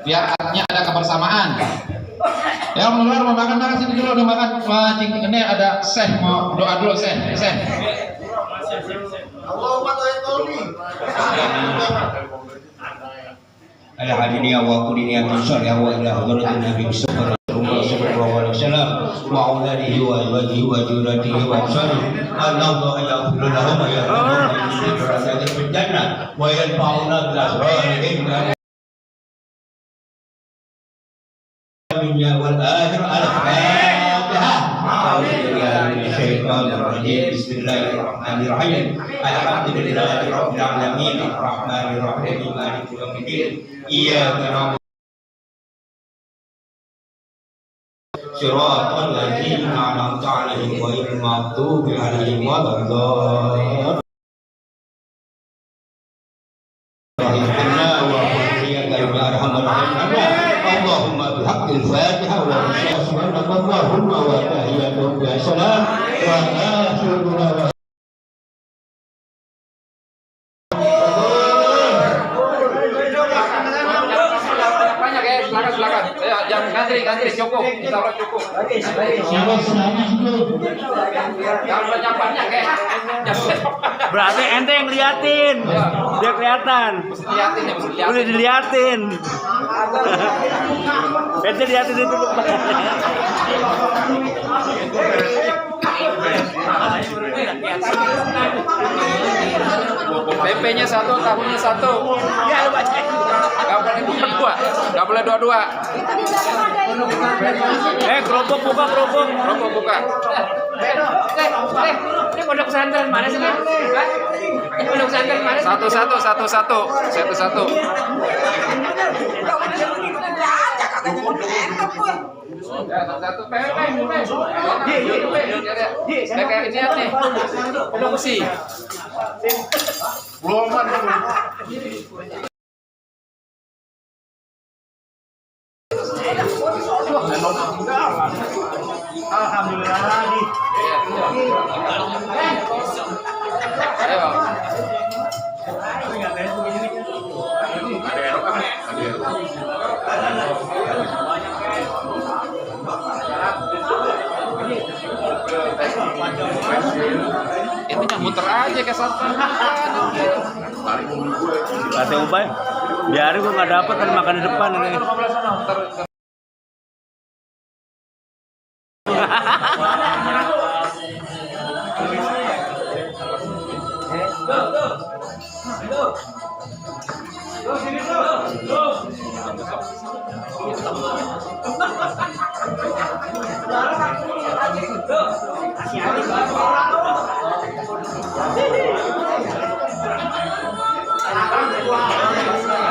biar artinya ada kebersamaan. Ya luar mau makan sini dulu, udah makan. Ini ada Syekh mau doa dulu Syekh. Ala hadini wa qudini atusal ya wa ila hadratin nabi sallallahu alaihi wasallam wa auladihi wa azwajihi wa juratihi wa ashabihi Allahu yaghfiru lahum wa yarhamhum fil jannah wa yanfa'una bil asrarihim dunya wal akhirah al-fatihah. Bismillahirrahmanirrahim. Alhamdulillahi rabbil alamin arrahmanir rahim maliki yaumiddin. Iyyaka na'budu Shiratal ladzina an'amta 'alaihim ghairil maghdubi 'alaihim waladdallin. Allahumma bihaqqil Fatihah wa Allahumma wa tahiyyatuhum bi salam wa akhiruhum Ganti cukup, kita orang cukup. Jangan banyak berarti ente yang liatin, dia kelihatan. Udah diliatin. Ente liatin itu. PP-nya 1, tahunya 1. Ya lu baca. Gak boleh dua-dua. Kerupuk buka. Ini pondok pesantren mana sih? Ini pondok pesantren mana? Satu. Kayak ini nih. Fungsi. Alhamdulillah lagi. Ayo. Ini yang muter aja ke satu. Kata Ubay, biarin gua nggak dapat kan makan di depan ini.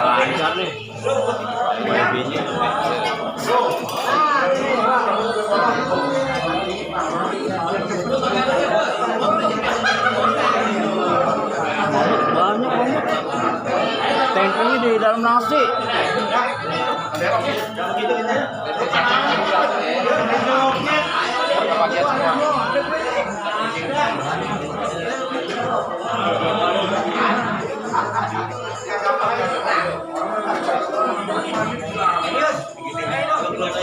Lancar nih. Banyak. Tempenya di dalam nasi. Bagian semua.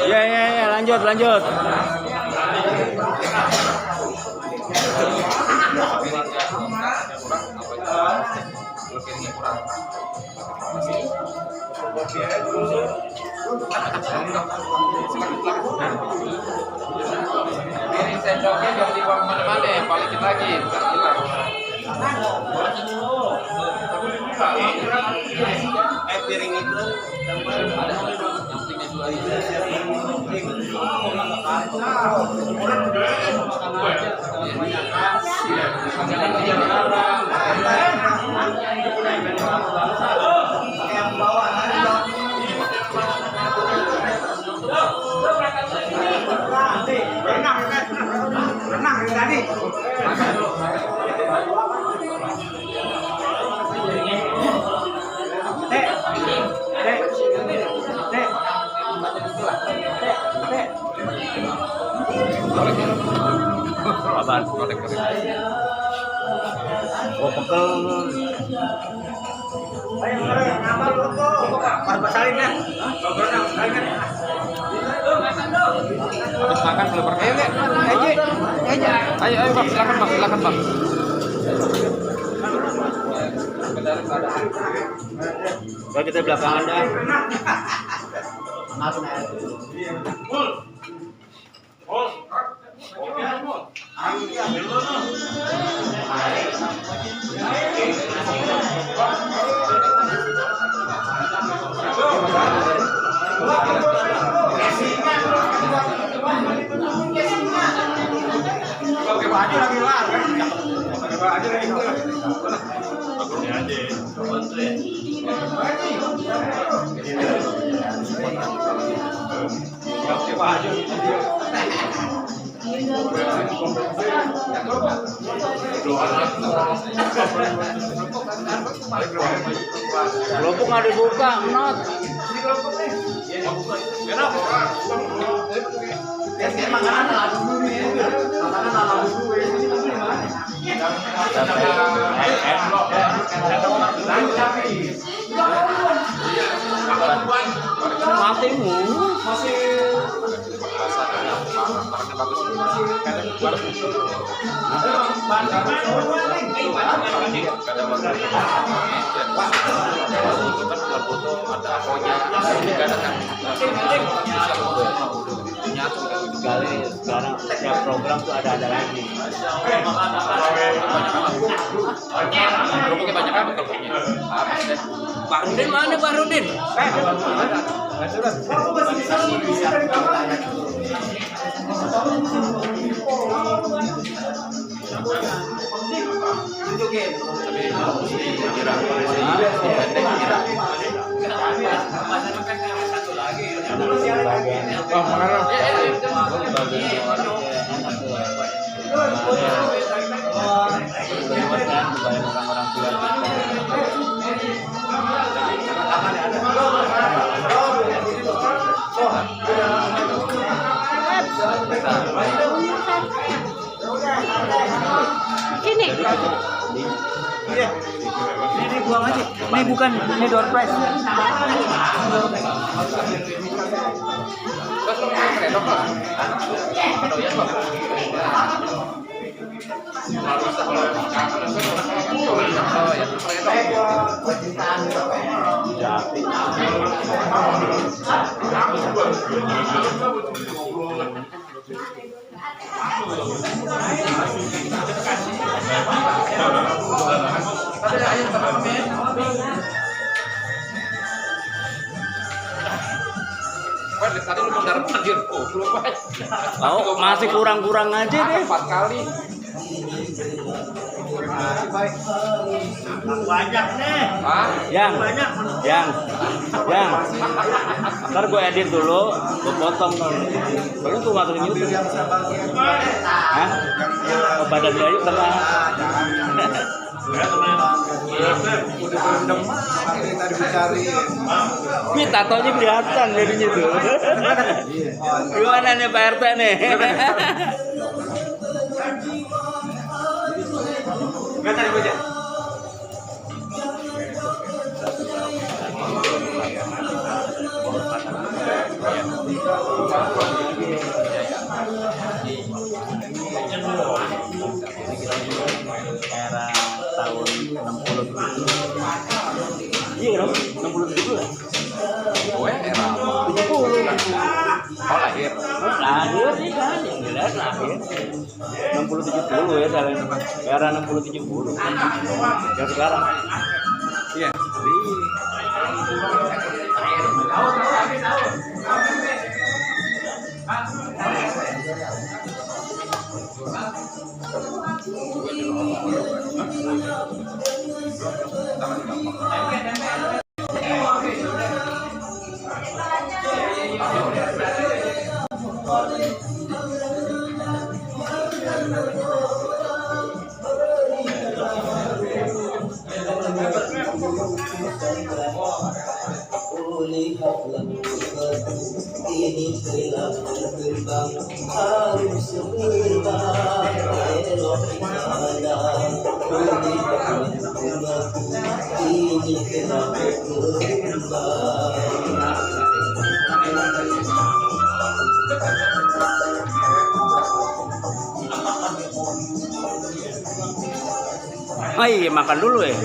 Ya, lanjut. Ini sendoknya jangan dibuang mana-mana, balikin lagi. Piring itu Renang tadi. Apaan? Oh, pegel. Habis makan belum pernah. Ayo bang, silakan bang. Kalau kita belakangan dah. Kelompok nggak dibuka, not. Matimu sekali sekarang setiap program tuh ada lagi. Banyak apa kelompoknya? Pak Rudin mana Pak Rudin? Ini. Ini buang aja. Ini bukan, ini door prize. Tadi lu menggarap anjir. Oh, belum banget. Oh, masih kurang-kurang aja deh. 4 kali. Banyak nih. Hah? Yang. Ntar gue edit dulu, gue potong dulu. Baru gue masukin YouTube. Hah? Oh, badan dia aja tengah. Ini tatonya kelihatan jadinya tuh. Gimana nih Pak RT nih? Era tahun 60. Iya dong, 60 gitu lah. Gue era 70. oh lahir. Lahir sih kan, yang jelas lahir 60-70 ya salah. Era 60-70. Yang sekarang. Iya. Oh iya, makan dulu ya.